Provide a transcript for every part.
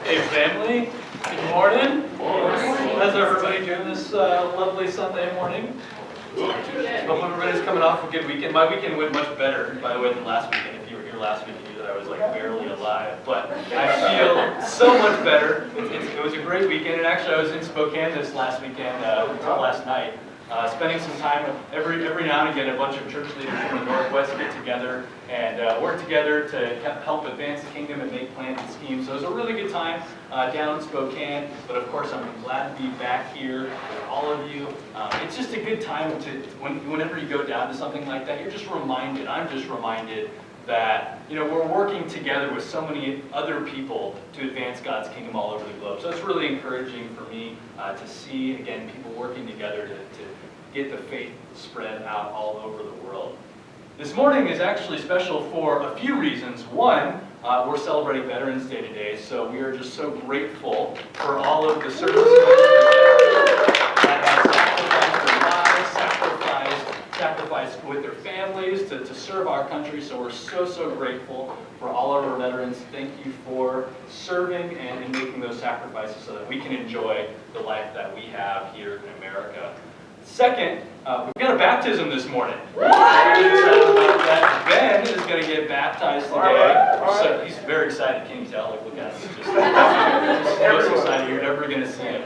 Hey family, good morning. How's everybody doing this lovely Sunday morning? Hope everybody's coming off a good weekend. My weekend went much better, by the way, than last weekend. If you were here last week, you knew that I was like barely alive. But I feel so much better. It was a great weekend, and actually I was in Spokane this last weekend until last night. Spending some time every now and again, a bunch of church leaders from the Northwest get together and work together to help advance the kingdom and make plans and schemes. So it was a really good time down in Spokane, but of course I'm glad to be back here with all of you. It's just a good time to, whenever you go down to something like that, you're just reminded, I'm just reminded that, you know, we're working together with so many other people to advance God's kingdom all over the globe. So it's really encouraging for me to see, again, people working together to get the faith spread out all over the world. This morning is actually special for a few reasons. One, we're celebrating Veterans Day today, so we are just so grateful for all of the service that have sacrificed their lives, sacrificed with their families to serve our country. So we're so grateful for all of our veterans. Thank you for serving and making those sacrifices so that we can enjoy the life that we have here in America. Second, we've got a baptism this morning. Ben is going to get baptized today. So he's very excited. Can you tell? Like, look at him. He's just most excited. You're never going to see him.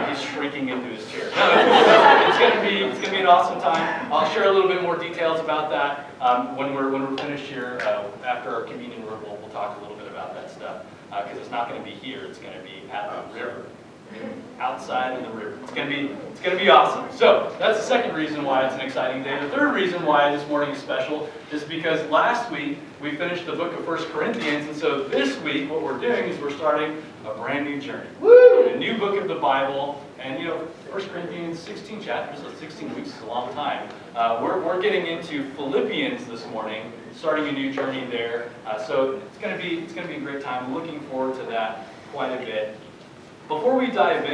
He's shrinking into his chair. It's going to be an awesome time. I'll share a little bit more details about that when we're finished here after our communion. We'll talk a little bit about that stuff because it's not going to be here. It's going to be at the river. Outside in the river. It's gonna be awesome. So that's the second reason why it's an exciting day. The third reason why this morning is special is because last week we finished the book of 1 Corinthians, and so this week what we're doing is we're starting a brand new journey. A new book of the Bible, and you know, 1 Corinthians, 16 chapters, so 16 weeks is a long time. We're getting into Philippians this morning, starting a new journey there. So it's gonna be a great time. I'm looking forward to that quite a bit. Before we dive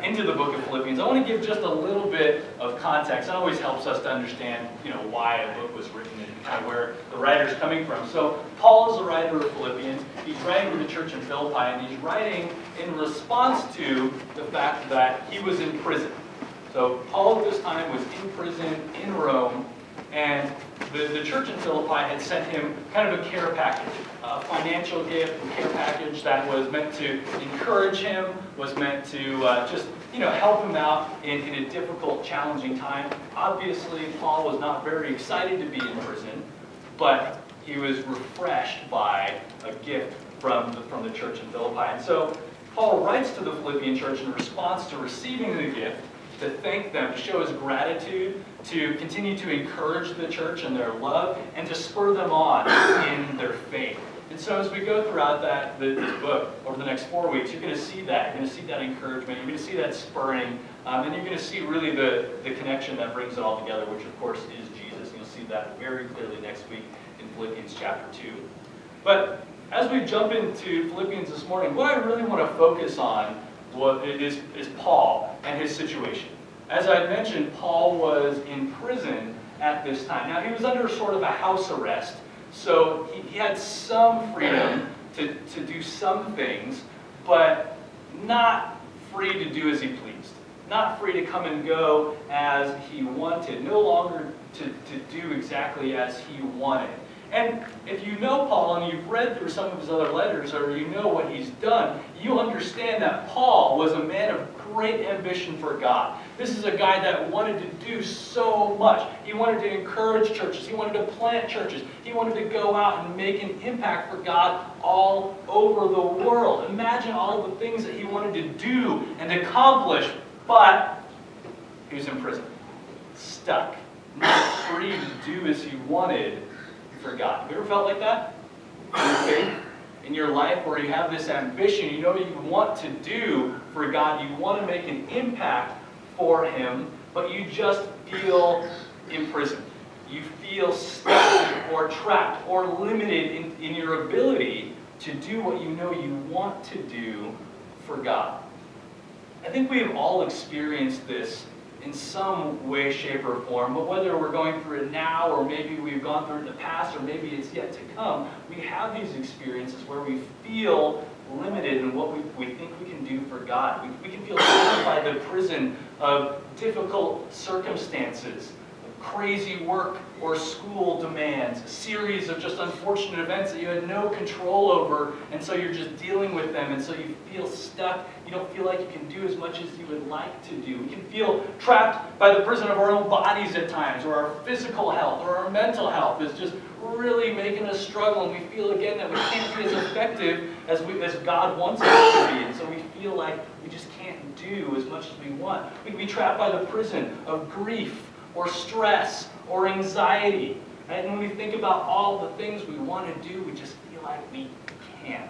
into the book of Philippians, I want to give just a little bit of context. It always helps us to understand, you know, why a book was written and kind of where the writer's coming from. So Paul is the writer of Philippians. He's writing to the church in Philippi, and he's writing in response to the fact that he was in prison. So Paul at this time was in prison in Rome, and the church in Philippi had sent him kind of a care package, a financial gift, a care package that was meant to encourage him, was meant to just, you know, help him out in a difficult, challenging time. Obviously, Paul was not very excited to be in prison, but he was refreshed by a gift from the church in Philippi. And so Paul writes to the Philippian church in response to receiving the gift, to thank them, to show his gratitude, to continue to encourage the church in their love, and to spur them on in their faith. And so as we go throughout this book over the next 4 weeks, you're going to see that. You're going to see that encouragement. You're going to see that spurring. And you're going to see really the connection that brings it all together, which of course is Jesus. You'll see that very clearly next week in Philippians chapter 2. But as we jump into Philippians this morning, what I really want to focus on is Paul and his situation. As I mentioned, Paul was in prison at this time. Now, he was under sort of a house arrest, so he had some freedom to do some things, but not free to do as he pleased. Not free to come and go as he wanted. No longer to do exactly as he wanted. And if you know Paul and you've read through some of his other letters, or you know what he's done, you understand that Paul was a man of great ambition for God. This is a guy that wanted to do so much. He wanted to encourage churches. He wanted to plant churches. He wanted to go out and make an impact for God all over the world. Imagine all of the things that he wanted to do and accomplish, but he was in prison, stuck, not free to do as he wanted for God. Have you ever felt like that? In your faith, in your life, where you have this ambition, you know you want to do for God, you want to make an impact for Him, but you just feel imprisoned. You feel stuck or trapped or limited in your ability to do what you know you want to do for God. I think we have all experienced this in some way, shape, or form. But whether we're going through it now, or maybe we've gone through it in the past, or maybe it's yet to come, we have these experiences where we feel limited in what we think we can do for God. We can feel trapped by the prison of difficult circumstances, crazy work or school demands, a series of just unfortunate events that you had no control over, and so you're just dealing with them, and so you feel stuck. You don't feel like you can do as much as you would like to do. We can feel trapped by the prison of our own bodies at times, or our physical health, or our mental health is just really making us struggle, and we feel again that we can't be as effective as God wants us to be, and so we feel like we just can't do as much as we want. We can be trapped by the prison of grief, or stress, or anxiety. And when we think about all the things we want to do, we just feel like we can't.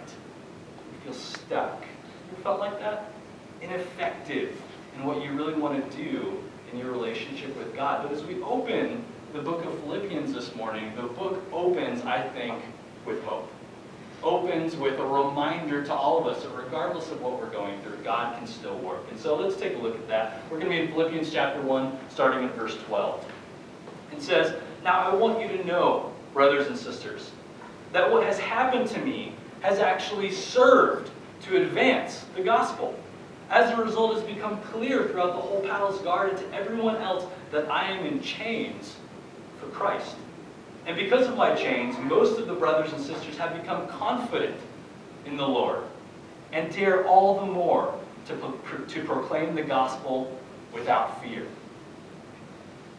We feel stuck. You ever felt like that? Ineffective in what you really want to do in your relationship with God. But as we open the book of Philippians this morning, the book opens, I think, with hope. Opens with a reminder to all of us that regardless of what we're going through, God can still work. And so let's take a look at that. We're going to be in Philippians chapter 1, starting at verse 12. It says, "Now I want you to know, brothers and sisters, that what has happened to me has actually served to advance the gospel. As a result, it's become clear throughout the whole palace guard and to everyone else that I am in chains for Christ. And because of my chains, most of the brothers and sisters have become confident in the Lord and dare all the more to proclaim the gospel without fear."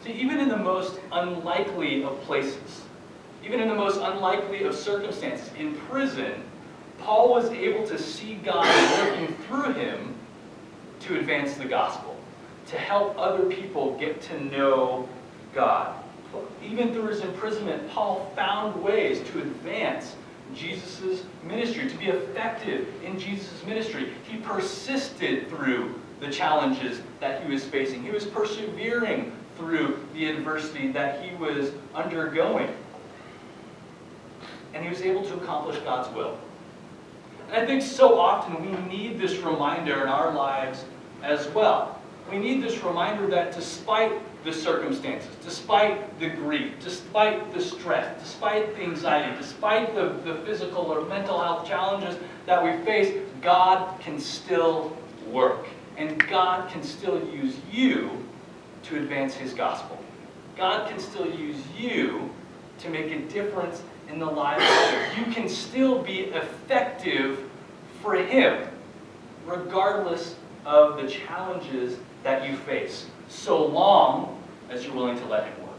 See, even in the most unlikely of places, even in the most unlikely of circumstances, in prison, Paul was able to see God working through him to advance the gospel, to help other people get to know God. Even through his imprisonment, Paul found ways to advance Jesus' ministry, to be effective in Jesus' ministry. He persisted through the challenges that he was facing. He was persevering through the adversity that he was undergoing. And he was able to accomplish God's will. And I think so often we need this reminder in our lives as well. We need this reminder that despite the circumstances, despite the grief, despite the stress, despite the anxiety, despite the physical or mental health challenges that we face, God can still work. And God can still use you to advance his gospel. God can still use you to make a difference in the lives of others. You can still be effective for him, regardless of the challenges that you face, so long as you're willing to let him work.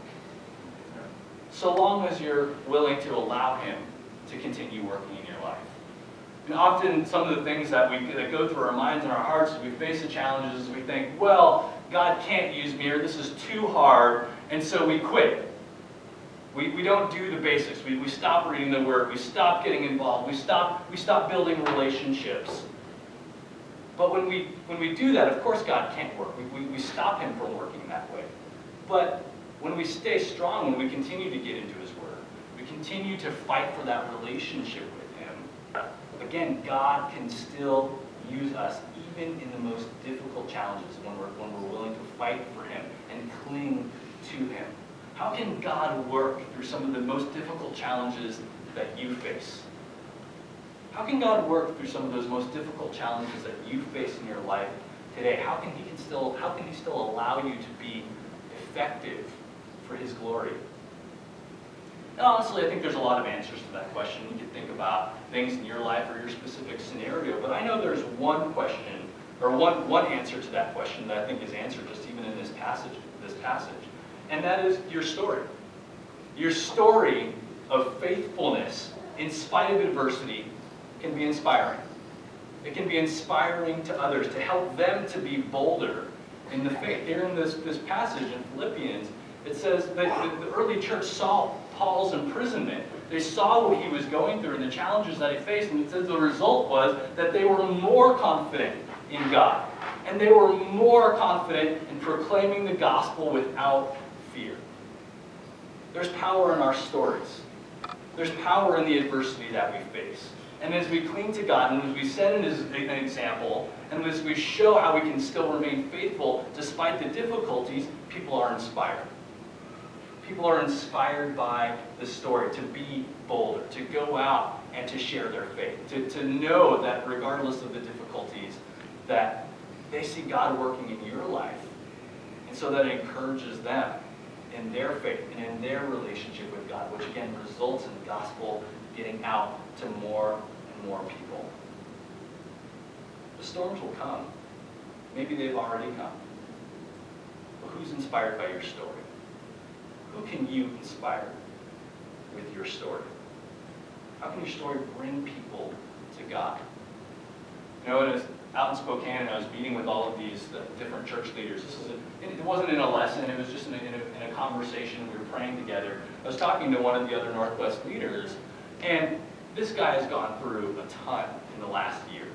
So long as you're willing to allow him to continue working in your life. And often some of the things that go through our minds and our hearts as we face the challenges, we think, well, God can't use me, or this is too hard, and so we quit. We don't do the basics. We stop reading the Word. We stop getting involved. We stop building relationships. But when we do that, of course God can't work. We stop him from working that way. But when we stay strong, when we continue to get into his Word, we continue to fight for that relationship with him, again, God can still use us even in the most difficult challenges when we're willing to fight for him and cling to him. How can God work through some of the most difficult challenges that you face? How can God work through some of those most difficult challenges that you face in your life today? How can he still allow you to be effective for his glory? And honestly, I think there's a lot of answers to that question. You can think about things in your life or your specific scenario, but I know there's one question, or one answer to that question that I think is answered just even in this passage, and that is your story. Your story of faithfulness in spite of adversity can be inspiring. It can be inspiring to others, to help them to be bolder in the faith. Here in this passage in Philippians, it says that the early church saw Paul's imprisonment. They saw what he was going through and the challenges that he faced, and it says the result was that they were more confident in God. And they were more confident in proclaiming the gospel without fear. There's power in our stories. There's power in the adversity that we face. And as we cling to God, and as we set an example, and as we show how we can still remain faithful despite the difficulties, people are inspired. People are inspired by the story to be bolder, to go out and to share their faith, to know that regardless of the difficulties, that they see God working in your life. And so that encourages them in their faith and in their relationship with God, which again results in the gospel getting out to more and more people. The storms will come. Maybe they've already come. But who's inspired by your story? Who can you inspire with your story? How can your story bring people to God? You know, when I was out in Spokane and I was meeting with all of these different church leaders, it wasn't in a lesson, it was just in a conversation. We were praying together. I was talking to one of the other Northwest leaders, and this guy has gone through a ton in the last year.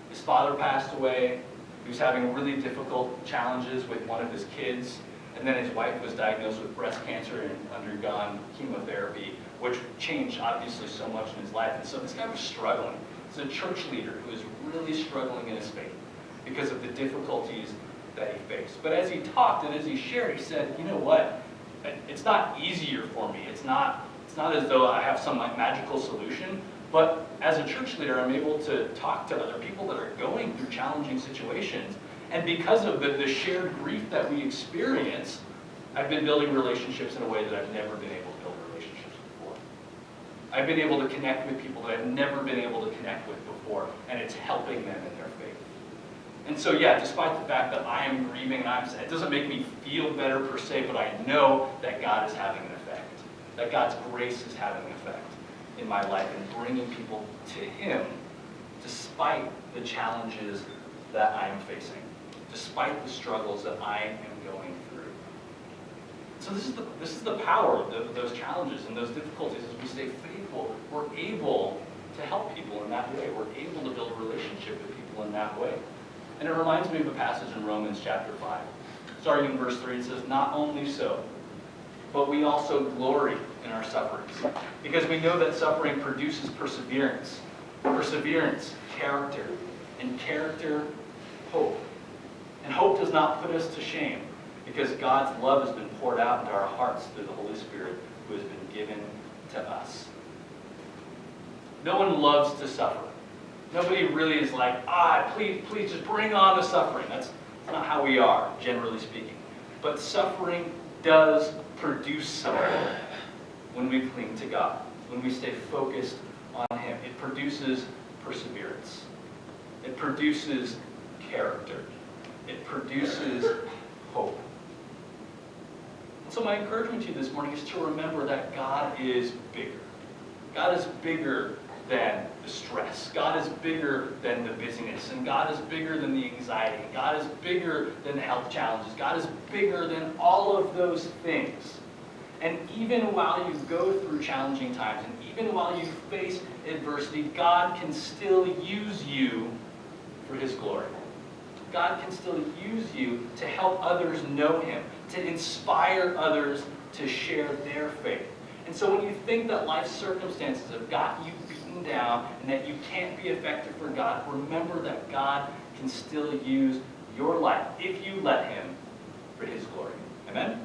His father passed away. He was having really difficult challenges with one of his kids. And then his wife was diagnosed with breast cancer and undergone chemotherapy, which changed obviously so much in his life. And so this guy was struggling. He's a church leader who was really struggling in his faith because of the difficulties that he faced. But as he talked and as he shared, he said, you know what? It's not easier for me. It's not as though I have some magical solution. But as a church leader, I'm able to talk to other people that are going through challenging situations. And because of the shared grief that we experience, I've been building relationships in a way that I've never been able to build relationships before. I've been able to connect with people that I've never been able to connect with before, and it's helping them in their faith. And so, yeah, despite the fact that I am grieving, it doesn't make me feel better per se, but I know that God is having an effect, that God's grace is having an effect in my life and bringing people to Him despite the challenges that I am facing, despite the struggles that I am going through. So this is the power of those challenges and those difficulties. As we stay faithful, we're able to help people in that way. We're able to build a relationship with people in that way. And it reminds me of a passage in Romans chapter 5. Starting in verse 3, it says, "Not only so, but we also glory in our sufferings, because we know that suffering produces perseverance. Perseverance, character, and character, hope. And hope does not put us to shame, because God's love has been poured out into our hearts through the Holy Spirit who has been given to us." No one loves to suffer. Nobody really is like, please just bring on the suffering. That's not how we are, generally speaking. But suffering does produce something when we cling to God, when we stay focused on Him. It produces perseverance. It produces character. It produces hope. And so my encouragement to you this morning is to remember that God is bigger. God is bigger than the stress. God is bigger than the busyness. And God is bigger than the anxiety. God is bigger than the health challenges. God is bigger than all of those things. And even while you go through challenging times, and even while you face adversity, God can still use you for His glory. God can still use you to help others know Him, to inspire others to share their faith. And so when you think that life's circumstances have got you beaten down and that you can't be effective for God, remember that God can still use your life if you let Him for His glory. Amen?